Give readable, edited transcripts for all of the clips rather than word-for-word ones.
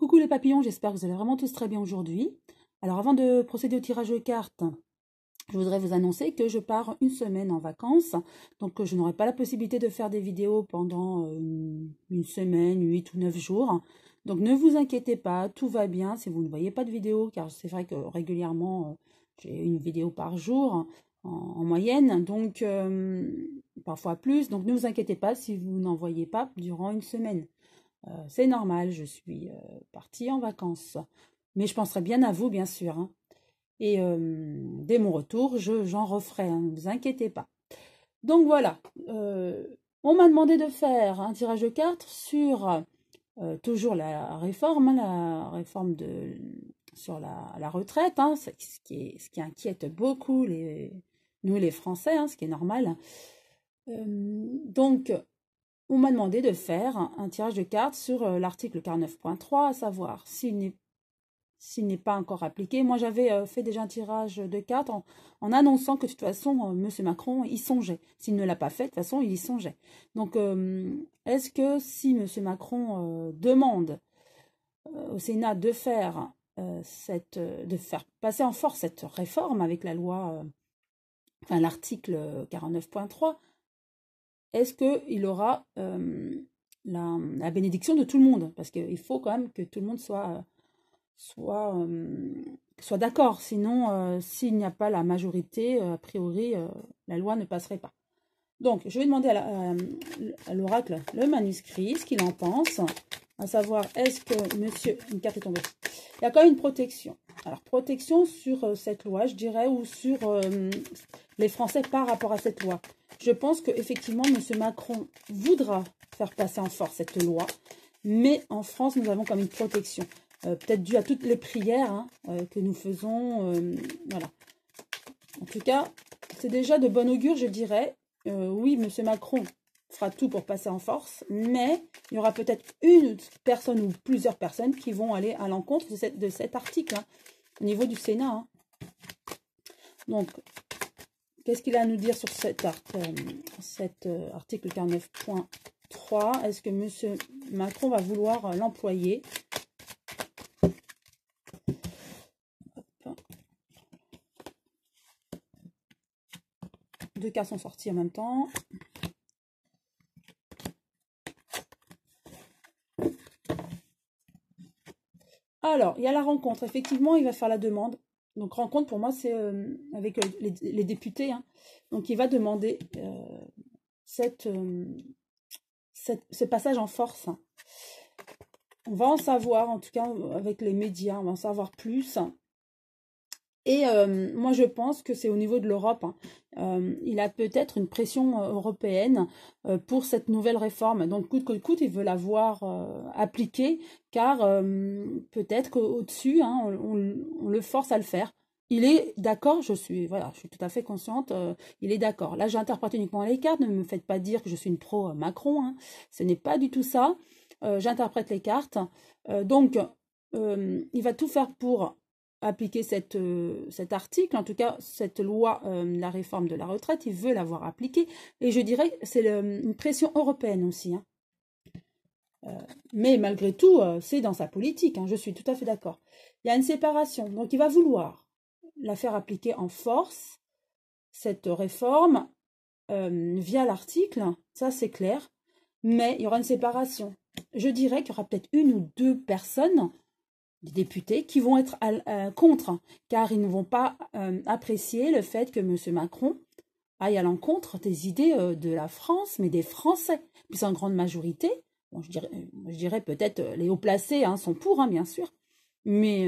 Coucou les papillons, j'espère que vous allez vraiment tous très bien aujourd'hui. Alors avant de procéder au tirage de cartes, je voudrais vous annoncer que je pars une semaine en vacances. Donc je n'aurai pas la possibilité de faire des vidéos pendant une semaine, 8 ou 9 jours. Donc ne vous inquiétez pas, tout va bien si vous ne voyez pas de vidéo, car c'est vrai que régulièrement j'ai une vidéo par jour en moyenne, donc parfois plus. Donc ne vous inquiétez pas si vous n'en voyez pas durant une semaine. C'est normal, je suis partie en vacances. Mais je penserai bien à vous, bien sûr, hein. Et dès mon retour, j'en referai, hein, ne vous inquiétez pas. Donc voilà, on m'a demandé de faire un tirage de cartes sur toujours la réforme, hein, la réforme sur la retraite, hein, ce qui inquiète beaucoup nous les Français, hein, ce qui est normal. Donc, on m'a demandé de faire un tirage de cartes sur l'article 49.3, à savoir s'il n'est pas encore appliqué. Moi, j'avais fait déjà un tirage de cartes en annonçant que de toute façon, M. Macron y songeait. S'il ne l'a pas fait, de toute façon, il y songeait. Donc, est-ce que si M. Macron demande au Sénat de faire passer en force cette réforme avec la loi, enfin l'article 49.3, est-ce qu'il aura la bénédiction de tout le monde? Parce qu'il faut quand même que tout le monde soit d'accord. Sinon, s'il n'y a pas la majorité, a priori, la loi ne passerait pas. Donc, je vais demander à l'oracle le manuscrit, ce qu'il en pense, à savoir, est-ce que monsieur... Une carte est tombée. Il y a quand même une protection. Alors, protection sur cette loi, je dirais, ou sur les Français par rapport à cette loi. Je pense qu'effectivement, M. Macron voudra faire passer en force cette loi, mais en France, nous avons comme une protection. Peut-être dû à toutes les prières hein, que nous faisons. Voilà. En tout cas, c'est déjà de bon augure, je dirais. Oui, M. Macron fera tout pour passer en force, mais il y aura peut-être une personne ou plusieurs personnes qui vont aller à l'encontre de cet article hein, au niveau du Sénat. Hein. Donc, qu'est-ce qu'il a à nous dire sur cet article 49.3? Est-ce que M. Macron va vouloir l'employer? Deux cartes sont sorties en même temps. Alors, il y a la rencontre. Effectivement, il va faire la demande. Donc, rencontre, pour moi, c'est avec les députés. Hein. Donc, il va demander ce passage en force. Hein. On va en savoir, en tout cas, avec les médias, on va en savoir plus. Et moi, je pense que c'est au niveau de l'Europe. Hein. Il a peut-être une pression européenne pour cette nouvelle réforme. Donc, coûte que coûte, il veut la voir appliquée, car peut-être qu'au-dessus, hein, on le force à le faire. Il est d'accord, je suis tout à fait consciente, il est d'accord. Là, j'interprète uniquement les cartes, ne me faites pas dire que je suis une pro Macron. Hein. Ce n'est pas du tout ça. J'interprète les cartes. Donc, il va tout faire pour appliquer cet article, en tout cas cette loi, la réforme de la retraite, il veut l'avoir appliquée. Et je dirais que c'est une pression européenne aussi. Hein. Mais malgré tout, c'est dans sa politique, hein, je suis tout à fait d'accord. Il y a une séparation, donc il va vouloir la faire appliquer en force, cette réforme, via l'article, ça c'est clair, mais il y aura une séparation. Je dirais qu'il y aura peut-être une ou deux personnes des députés qui vont être contre, car ils ne vont pas apprécier le fait que M. Macron aille à l'encontre des idées de la France, mais des Français. Puis en grande majorité, bon, je dirais peut-être les hauts placés hein, sont pour, hein, bien sûr, mais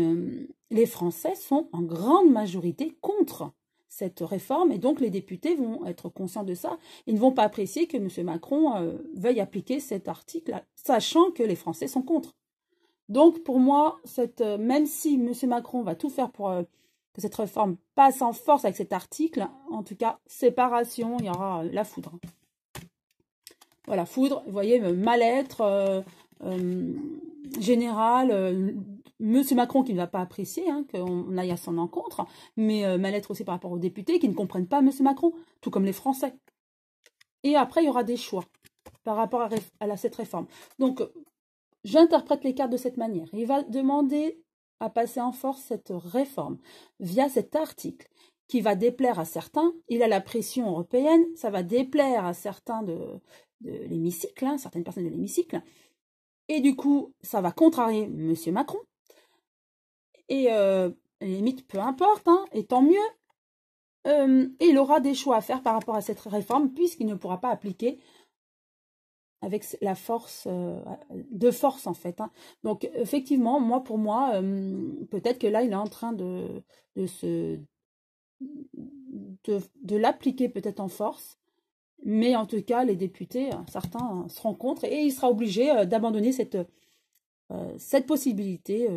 les Français sont en grande majorité contre cette réforme, et donc les députés vont être conscients de ça. Ils ne vont pas apprécier que M. Macron veuille appliquer cet article, sachant que les Français sont contre. Donc, pour moi, même si M. Macron va tout faire pour que cette réforme passe en force avec cet article, en tout cas, séparation, il y aura la foudre. Voilà, foudre, vous voyez, mal-être général, M. Macron qui ne va pas apprécier hein, qu'on aille à son encontre, mais mal-être aussi par rapport aux députés qui ne comprennent pas M. Macron, tout comme les Français. Et après, il y aura des choix par rapport à cette réforme. Donc, j'interprète les cartes de cette manière. Il va demander à passer en force cette réforme via cet article qui va déplaire à certains. Il a la pression européenne, ça va déplaire à certains de l'hémicycle, hein, certaines personnes de l'hémicycle. Et du coup, ça va contrarier M. Macron. Et limite, peu importe, hein, et tant mieux. Et il aura des choix à faire par rapport à cette réforme, puisqu'il ne pourra pas appliquer avec la force, de force en fait. Hein. Donc effectivement, pour moi, peut-être que là, il est en train de l'appliquer peut-être en force. Mais en tout cas, les députés, certains seront contre, et il sera obligé d'abandonner cette possibilité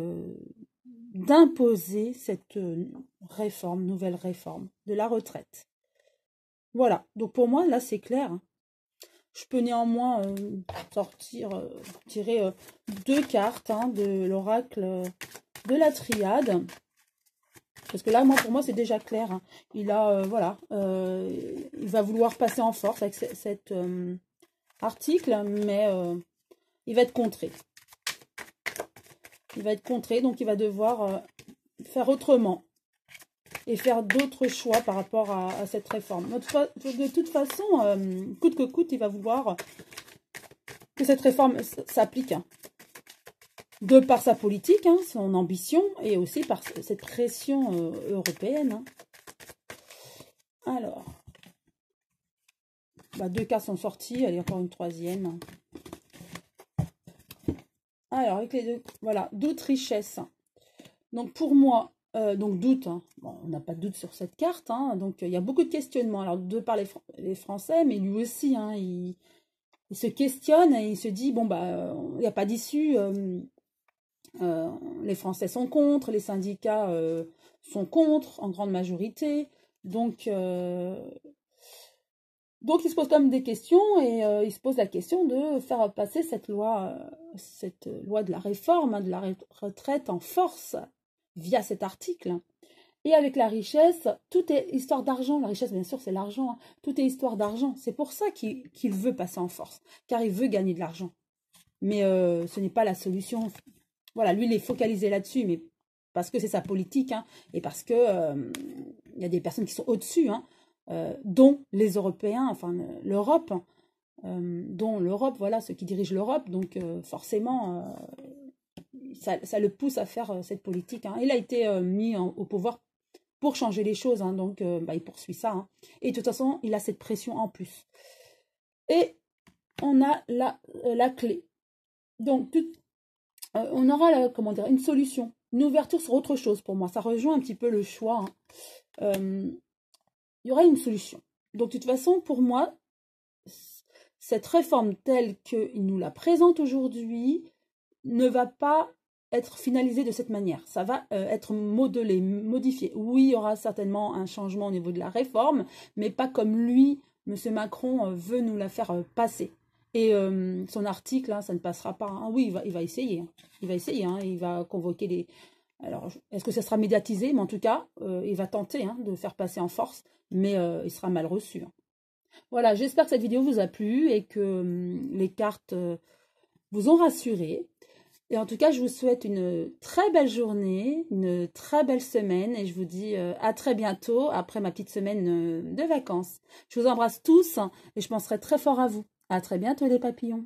d'imposer cette nouvelle réforme de la retraite. Voilà, donc pour moi, là, c'est clair. Hein. Je peux néanmoins tirer 2 cartes hein, de l'oracle de la triade. Parce que là, pour moi, c'est déjà clair. Hein. Il a, il va vouloir passer en force avec cet article, mais il va être contré. Il va être contré, donc il va devoir faire autrement et faire d'autres choix par rapport à cette réforme. De toute façon, coûte que coûte, il va vouloir que cette réforme s'applique. Hein. De par sa politique, hein, son ambition, et aussi par cette pression européenne. Hein. Alors, 2 cartes sont sorties, allez, encore une troisième. Alors, avec les deux, voilà, doute, richesse. Donc, pour moi, doute, hein. Bon, on n'a pas de doute sur cette carte, hein, donc il y a beaucoup de questionnements. Alors, de par les Français, mais lui aussi, hein, il se questionne et il se dit, bon, il n'y a pas d'issue. Les Français sont contre, les syndicats sont contre en grande majorité. Donc il se pose quand même des questions et il se pose la question de faire passer cette loi de la réforme, hein, de la retraite en force via cet article. Et avec la richesse, tout est histoire d'argent. La richesse, bien sûr, c'est l'argent. Hein. Tout est histoire d'argent. C'est pour ça qu'il veut passer en force, car il veut gagner de l'argent. Mais ce n'est pas la solution. Voilà, lui, il est focalisé là-dessus, mais parce que c'est sa politique, hein, et parce que il y a des personnes qui sont au-dessus, hein, dont les Européens, enfin l'Europe, dont l'Europe, voilà, ceux qui dirigent l'Europe, donc forcément, ça le pousse à faire cette politique. Hein. Il a été mis au pouvoir pour changer les choses, hein, donc il poursuit ça. Hein. Et de toute façon, il a cette pression en plus. Et on a la clé. Donc, on aura, une solution, une ouverture sur autre chose pour moi. Ça rejoint un petit peu le choix. Hein. Il y aura une solution. Donc, de toute façon, pour moi, cette réforme telle qu'il nous la présente aujourd'hui ne va pas être finalisée de cette manière. Ça va être modelé, modifié. Oui, il y aura certainement un changement au niveau de la réforme, mais pas comme lui, M. Macron, veut nous la faire passer. Et son article, hein, ça ne passera pas. Hein. Oui, il va essayer. Hein. Il va essayer. Hein. Il va convoquer des... Alors, est-ce que ça sera médiatisé? Mais en tout cas, il va tenter hein, de faire passer en force, mais il sera mal reçu. Hein. Voilà, j'espère que cette vidéo vous a plu et que les cartes vous ont rassuré. Et en tout cas, je vous souhaite une très belle journée, une très belle semaine. Et je vous dis à très bientôt après ma petite semaine de vacances. Je vous embrasse tous et je penserai très fort à vous. À très bientôt les papillons.